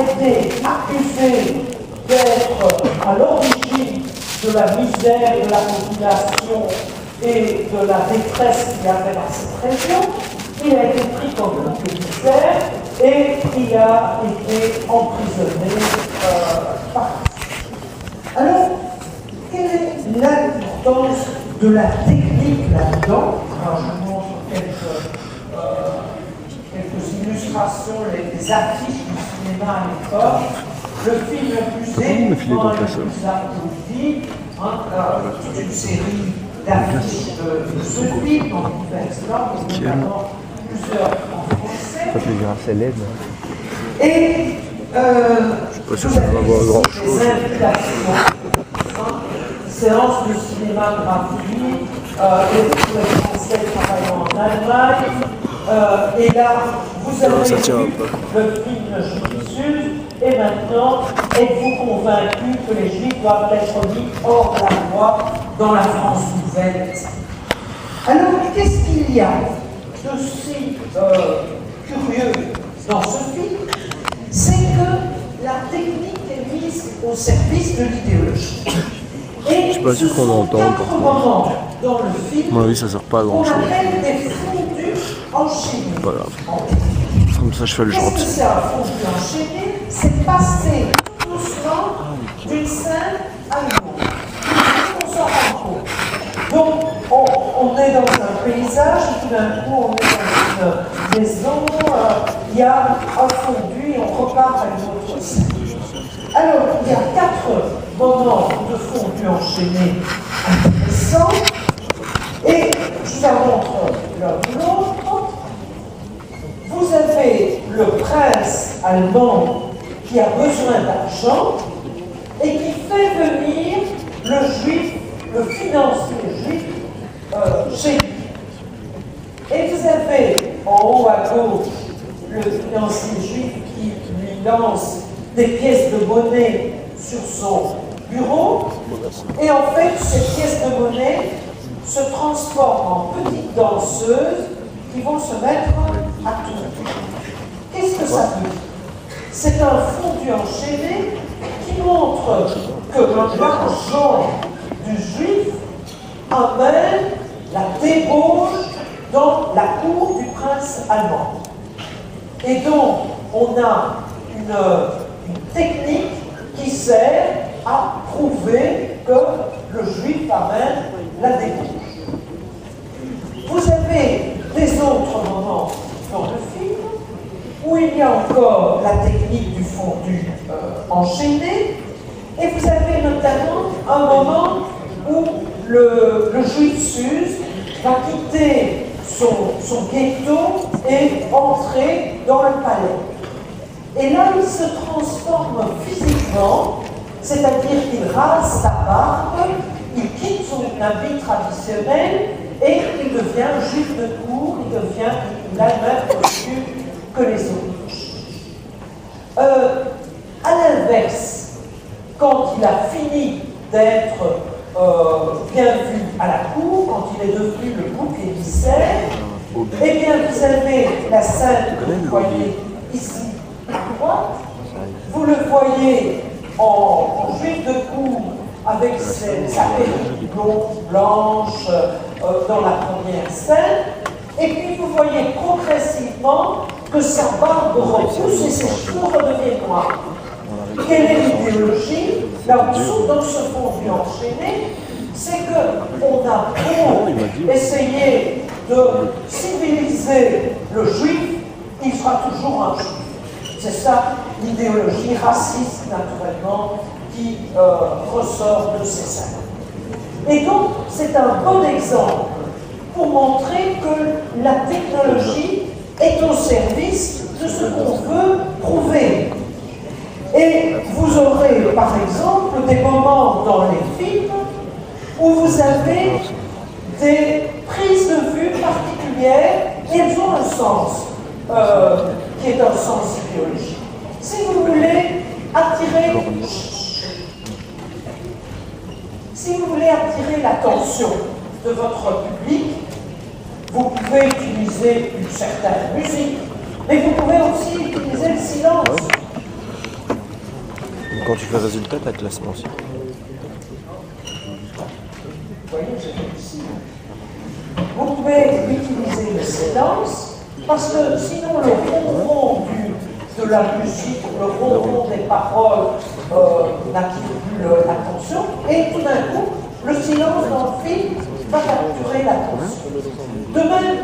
été accusé d'être à l'origine de la misère de la population et de la détresse qu'il y avait dans cette région. Il a été pris comme un commissaire et il a été emprisonné par. Alors, quelle est l'importance de la technique là-dedans? Alors, je vous montre quelques illustrations, les affiches du cinéma à l'époque. Le film le plus émouvant, le plus applaudi, toute une série d'affiches de ce film, dans diverses langues, notamment plusieurs en français. Ça fait grâce à l'aide. Et je suis pas sûr que ça va avoir grand chose. Séance de cinématographie, les Français travaillant en Allemagne, et là, vous avez vu le film Juif, et maintenant, êtes-vous convaincu que les Juifs doivent être mis hors la loi dans la France nouvelle? Alors, qu'est-ce qu'il y a de si curieux dans ce film? C'est que la technique est mise au service de l'idéologie. Et je suis pas sûr qu'on l'entende. Dans le film, oui, ça sert pas à grand chose. On appelle des fondus enchaînés. Voilà. Comme ça, je fais le gentil. Qu'est-ce que c'est un fondu enchaîné? C'est passer doucement d'une scène à une autre. On s'en rend compte. Donc, on est dans un paysage, et tout d'un coup, on est dans une maison, il y a un fondu et on repart à une autre scène. Alors, il y a 4 moments de fondu enchaînés intéressants, et je vous en montre l'un ou l'autre. Vous avez le prince allemand qui a besoin d'argent et qui fait venir le juif, le financier juif, chez lui. Et vous avez en haut à gauche le financier juif qui lui lance des pièces de monnaie sur son bureau, et en fait, ces pièces de monnaie se transforment en petites danseuses qui vont se mettre à tourner. Qu'est-ce que ça veut dire? C'est un fondu enchaîné qui montre que l'argent du juif amène la débauche dans la cour du prince allemand. Et donc, on a une technique qui sert à prouver que le juif amène la débauche. Vous avez des autres moments dans le film où il y a encore la technique du fondu enchaîné, et vous avez notamment un moment où le juif Suse va quitter son ghetto et entrer dans le palais. Et là, il se transforme physiquement, c'est-à-dire qu'il rase sa barbe, il quitte son habit traditionnel et il devient juif de cour, il a le même costume que les autres. À l'inverse, quand il a fini d'être bien vu à la cour, quand il est devenu le bouc émissaire, eh bien, vous avez la scène que vous voyez ici à droite. Vous le voyez en juif de cour avec sa perruque blonde, blanche, dans la première scène. Et puis vous voyez progressivement que sa barbe repousse et ses cheveux redeviennent noirs. Quelle est l'idéologie? Là en dessous, dans ce fondu enchaîné, c'est qu'on a beau essayer de civiliser le juif, il sera toujours un juif. C'est ça l'idéologie raciste, naturellement, qui ressort de ces scènes. Et donc, c'est un bon exemple pour montrer que la technologie est au service de ce qu'on veut prouver. Et vous aurez, par exemple, des moments dans les films où vous avez des prises de vue particulières et elles ont un sens qui est un sens idéologique. Si vous voulez attirer l'attention de votre public, vous pouvez utiliser une certaine musique, mais vous pouvez aussi utiliser le silence. Quand tu fais résultat, t'as classement aussi. Vous voyez, j'ai réussi. Vous pouvez utiliser le silence, parce que sinon le ronron de la musique, le ronron des paroles n'attire plus l'attention, et tout d'un coup, le silence dans le film va capturer l'attention. De même,